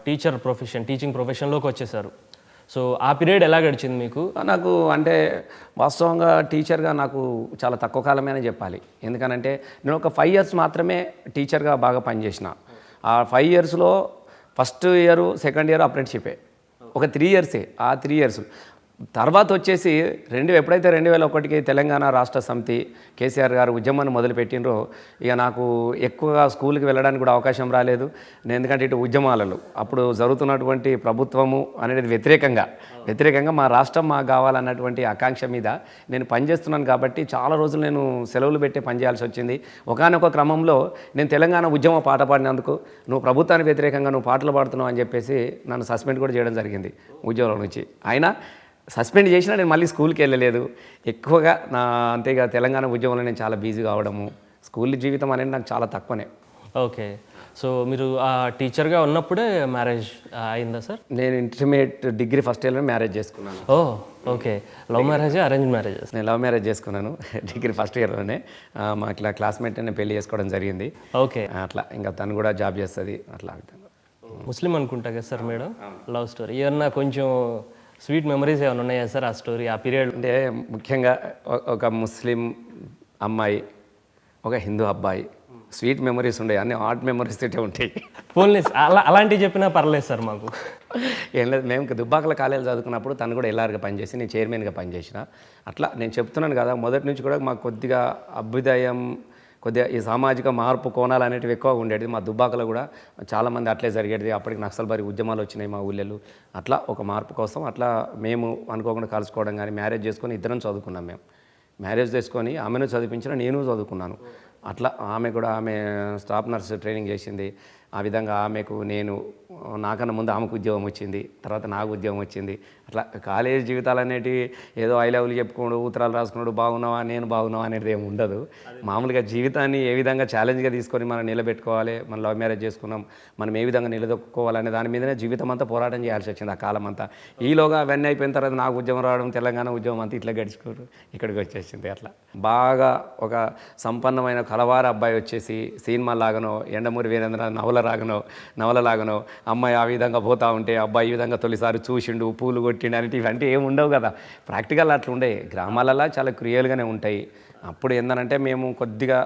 Teaching ప్రొఫెషన్లోకి వచ్చేసారు. So ఆ period ఎలా గడిచింది మీకు? నాకు అంటే వాస్తవంగా టీచర్గా నాకు చాలా తక్కువ కాలమే చెప్పాలి. ఎందుకనంటే నేను ఒక 5 ఇయర్స్ మాత్రమే టీచర్గా బాగా పనిచేసిన. ఆ 5 ఇయర్స్లో ఫస్ట్ ఇయర్ సెకండ్ ఇయర్ అప్రెంటిషిపే, ఒక 3 ఇయర్సే. ఆ 3 ఇయర్స్ తర్వాత వచ్చేసి ఎప్పుడైతే 2001కి తెలంగాణ రాష్ట్ర సమితి కేసీఆర్ గారు ఉద్యమాన్ని మొదలుపెట్టినరో ఇక నాకు ఎక్కువగా స్కూల్కి వెళ్ళడానికి కూడా అవకాశం రాలేదు. నేను ఎందుకంటే ఇటు ఉద్యమాలలో అప్పుడు జరుగుతున్నటువంటి ప్రభుత్వము అనేది వ్యతిరేకంగా మా రాష్ట్రం మాకు కావాలన్నటువంటి ఆకాంక్ష మీద నేను పనిచేస్తున్నాను కాబట్టి చాలా రోజులు నేను సెలవులు పెట్టి పనిచేయాల్సి వచ్చింది. ఒకానొక క్రమంలో నేను తెలంగాణ ఉద్యమ పాట పాడినందుకు నువ్వు ప్రభుత్వానికి వ్యతిరేకంగా నువ్వు పాటలు పాడుతున్నావు అని చెప్పేసి నన్ను సస్పెండ్ కూడా చేయడం జరిగింది ఉద్యోగం నుంచి. అయినా సస్పెండ్ చేసినా నేను మళ్ళీ స్కూల్కి వెళ్ళలేదు. ఎక్కువగా అంతేగా తెలంగాణ ఉద్యమంలో నేను చాలా బిజీ కావడము, స్కూల్ జీవితం అనేది నాకు చాలా తక్కువనే. ఓకే. సో మీరు ఆ టీచర్గా ఉన్నప్పుడే మ్యారేజ్ అయిందా సార్? నేను ఇంటర్మీడియట్ డిగ్రీ ఫస్ట్ ఇయర్లో మ్యారేజ్ చేసుకున్నాను. Okay. Love marriage, arrange marriage? నేను లవ్ మ్యారేజ్ చేసుకున్నాను డిగ్రీ ఫస్ట్ ఇయర్లోనే. మా ఇట్లా క్లాస్మేట్ నేను పెళ్లి చేసుకోవడం జరిగింది. ఓకే. అట్లా ఇంకా తను కూడా జాబ్ చేస్తుంది. అట్లా ముస్లిం అనుకుంటా కదా సార్ మేడం? లవ్ స్టోరీ ఏమన్నా కొంచెం స్వీట్ మెమరీస్ ఏమైనా ఉన్నాయా సార్ ఆ స్టోరీ, ఆ పీరియడ్? అంటే ముఖ్యంగా ఒక ముస్లిం అమ్మాయి, ఒక హిందూ అబ్బాయి, స్వీట్ మెమరీస్ ఉంటాయి, అన్ని హాట్ మెమరీస్ తోటే ఉంటాయి. ఫోన్లీ అలాంటివి చెప్పినా పర్లేదు సార్ మాకు. ఏం లేదు, మేము దుబ్బాకల కాలేజీలో చదువుకున్నప్పుడు తను కూడా ఎల్ఆర్గా పనిచేసి నేను చైర్మన్గా పనిచేసిన. అట్లా నేను చెప్తున్నాను కదా, మొదటి నుంచి కూడా మాకు కొద్దిగా అభ్యుదయం, కొద్దిగా ఈ సామాజిక మార్పు కోణాలు అనేటివి ఎక్కువ ఉండేది. మా దుబ్బాకలో కూడా చాలామంది అట్లే జరిగేది. అప్పటికి నక్సల్బారీ ఉద్యమాలు వచ్చినాయి మా ఊళ్ళలో. అట్లా ఒక మార్పు కోసం అట్లా మేము అనుకోకుండా కలుసుకోవడం కానీ, మ్యారేజ్ చేసుకొని ఇద్దరం చదువుకున్నాం. మేము మ్యారేజ్ చేసుకొని ఆమెను చదివించిన, నేను చదువుకున్నాను. అట్లా ఆమె స్టాఫ్ నర్స్ ట్రైనింగ్ చేసింది. ఆ విధంగా నాకన్నా ముందు ఆమెకు ఉద్యోగం వచ్చింది, తర్వాత నాకు ఉద్యోగం వచ్చింది. అట్లా కాలేజ్ జీవితాలు అనేటివి ఏదో ఐ లెవెల్ చెప్పుకోడు, ఉత్తరాలు రాసుకున్నాడు, బాగున్నావా నేను బాగున్నావా అనేది ఏమి ఉండదు. మామూలుగా జీవితాన్ని ఏ విధంగా ఛాలెంజ్గా తీసుకొని మనం నిలబెట్టుకోవాలి, మనం లవ్ మ్యారేజ్ చేసుకున్నాం, మనం ఏ విధంగా నిలదొక్కుకోవాలనే దాని మీదనే జీవితం అంతా పోరాటం చేయాల్సి వచ్చింది ఆ కాలం అంతా. ఈలోగా అవన్నీ అయిపోయిన తర్వాత నాకు ఉద్యమం రావడం, తెలంగాణ ఉద్యమం అంతా ఇట్లా గడుచుకోరు ఇక్కడికి వచ్చేసింది. అట్లా బాగా ఒక సంపన్నమైన కలవార అబ్బాయి వచ్చేసి సినిమా లాగనో, ఎండమూరి వీరేంద్ర నవల లాగనో అమ్మాయి ఆ విధంగా పోతూ ఉంటే అబ్బాయి ఈ విధంగా తొలిసారి చూసిండు, పూలు కొట్టిండు అనేవి ఇవంటే ఏమి ఉండవు కదా. ప్రాక్టికల్ అట్లా ఉండే, గ్రామాలలో చాలా క్రియల్గానే ఉంటాయి. అప్పుడు ఏందనంటే మేము కొద్దిగా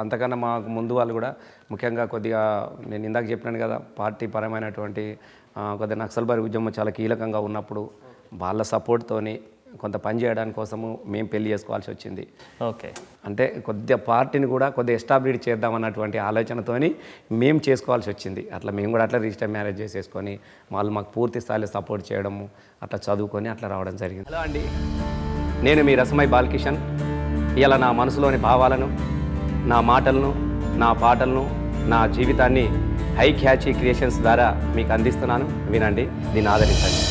అంతకన్నా మాకు ముందు వాళ్ళు కూడా ముఖ్యంగా కొద్దిగా నేను ఇందాక చెప్పినాను కదా, పార్టీ పరమైనటువంటి కొద్దిగా నక్సల్బారీ ఉద్యమం చాలా కీలకంగా ఉన్నప్పుడు వాళ్ళ సపోర్ట్తోని కొంత పని చేయడానికి కోసము మేము పెళ్లి చేసుకోవాల్సి వచ్చింది. ఓకే. అంటే కొద్దిగా పార్టీని కూడా కొద్దిగా ఎస్టాబ్లిష్ చేద్దామన్నటువంటి ఆలోచనతోని మేము చేసుకోవాల్సి వచ్చింది. అట్లా మేము కూడా అట్లా రిజిస్టర్ మ్యారేజ్ చేసేసుకొని వాళ్ళు మాకు పూర్తి స్థాయిలో సపోర్ట్ చేయడము, అట్లా చదువుకొని అట్లా రావడం జరిగింది. హలో అండి, నేను మీ రసమై బాలకిషన్. ఇలా నా మనసులోని భావాలను, నా మాటలను, నా పాటలను, నా జీవితాన్ని హై క్యాచీ క్రియేషన్స్ ద్వారా మీకు అందిస్తున్నాను. వినండి, దీన్ని ఆదరించండి.